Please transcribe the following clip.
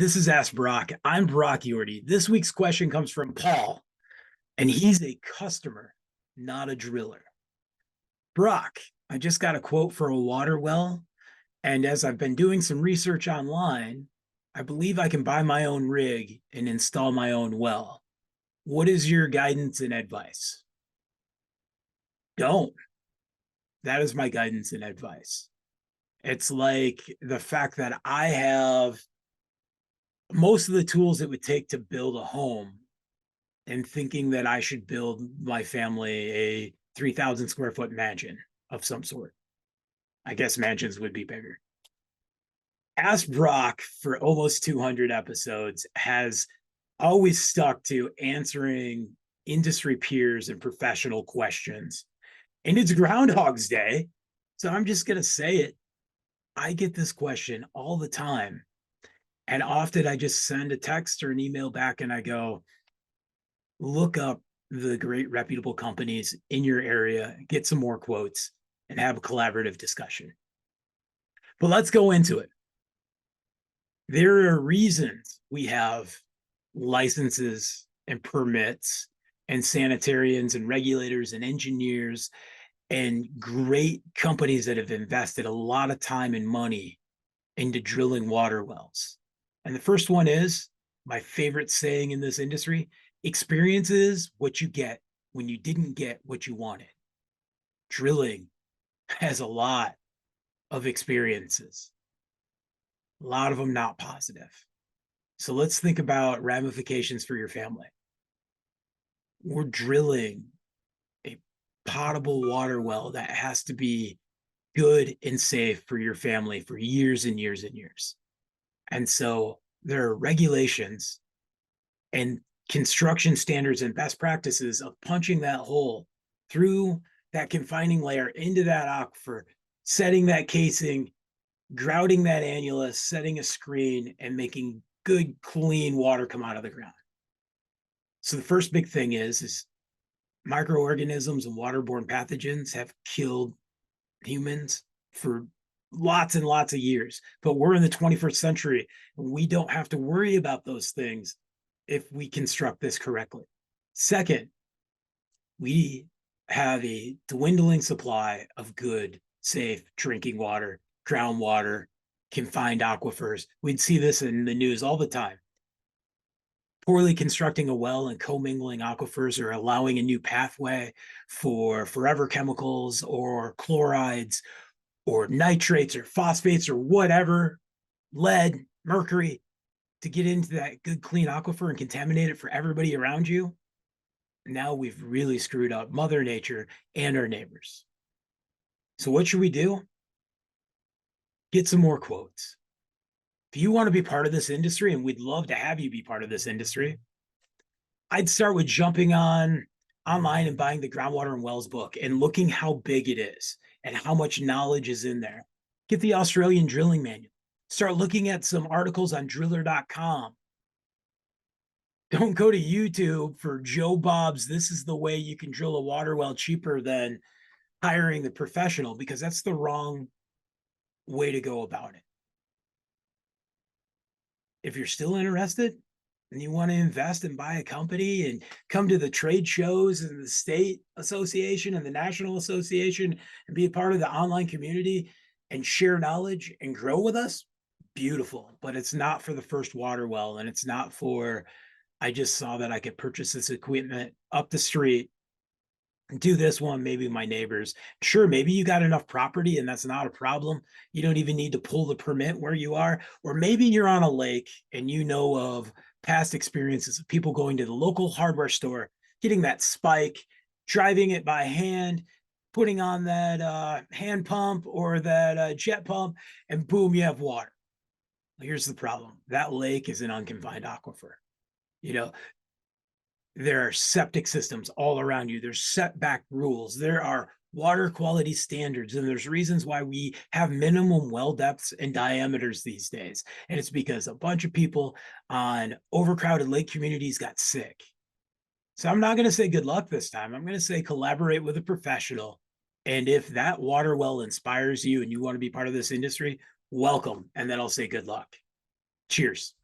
This is Ask Brock. I'm Brock Yordy. This week's question comes from Paul, and he's a customer, not a driller. Brock, I just got a quote for a water well, and as I've been doing some research online, I believe I can buy my own rig and install my own well. What is your guidance and advice? Don't. That is my guidance and advice. It's like the fact that I have most of the tools it would take to build a home and thinking that I should build my family a 3,000 square foot mansion of some sort. I guess mansions would be bigger. Ask Brock for almost 200 episodes has always stuck to answering industry peers and professional questions. And it's Groundhog's Day. So I'm just going to say it. I get this question all the time. And often I just send a text or an email back and I go, look up the great reputable companies in your area, get some more quotes, and have a collaborative discussion. But let's go into it. There are reasons we have licenses and permits and sanitarians and regulators and engineers and great companies that have invested a lot of time and money into drilling water wells. And the first one is my favorite saying in this industry: experience is what you get when you didn't get what you wanted. Drilling has a lot of experiences, a lot of them not positive. So let's think about ramifications for your family. We're drilling a potable water well that has to be good and safe for your family for years and years and years. And so there are regulations and construction standards and best practices of punching that hole through that confining layer into that aquifer, setting that casing, grouting that annulus, setting a screen, and making good, clean water come out of the ground. So the first big thing is microorganisms and waterborne pathogens have killed humans for lots and lots of years, but we're in the 21st century and we don't have to worry about those things if we construct this correctly. Second, we have a dwindling supply of good, safe drinking water, groundwater, confined aquifers. We'd see this in the news all the time. Poorly constructing a well and commingling aquifers or allowing a new pathway for forever chemicals or chlorides or nitrates or phosphates or whatever, lead, mercury, to get into that good, clean aquifer and contaminate it for everybody around you. Now we've really screwed up Mother Nature and our neighbors. So what should we do? Get some more quotes. If you want to be part of this industry, and we'd love to have you be part of this industry, I'd start with jumping online and buying the Groundwater and Wells book and looking how big it is and how much knowledge is in there. Get the Australian Drilling Manual. Start looking at some articles on driller.com. Don't go to YouTube for Joe Bob's "this is the way you can drill a water well cheaper than hiring the professional," because that's the wrong way to go about it. If you're still interested and you want to invest and buy a company and come to the trade shows and the state association and the national association and be a part of the online community and share knowledge and grow with us, beautiful. But it's not for the first water well, and it's not for, I just saw that I could purchase this equipment up the street, do this one, maybe my neighbors. Sure, maybe you got enough property and that's not a problem. You don't even need to pull the permit where you are. Or maybe you're on a lake and you know of past experiences of people going to the local hardware store, getting that spike, driving it by hand, putting on that hand pump or that jet pump, and boom, you have water. Here's the problem. That lake is an unconfined aquifer. You know, there are septic systems all around you. There's setback rules. There are water quality standards, and there's reasons why we have minimum well depths and diameters these days. And it's because a bunch of people on overcrowded lake communities got sick. So I'm not going to say good luck this time. I'm going to say collaborate with a professional. And if that water well inspires you and you want to be part of this industry, welcome. And then I'll say good luck. Cheers.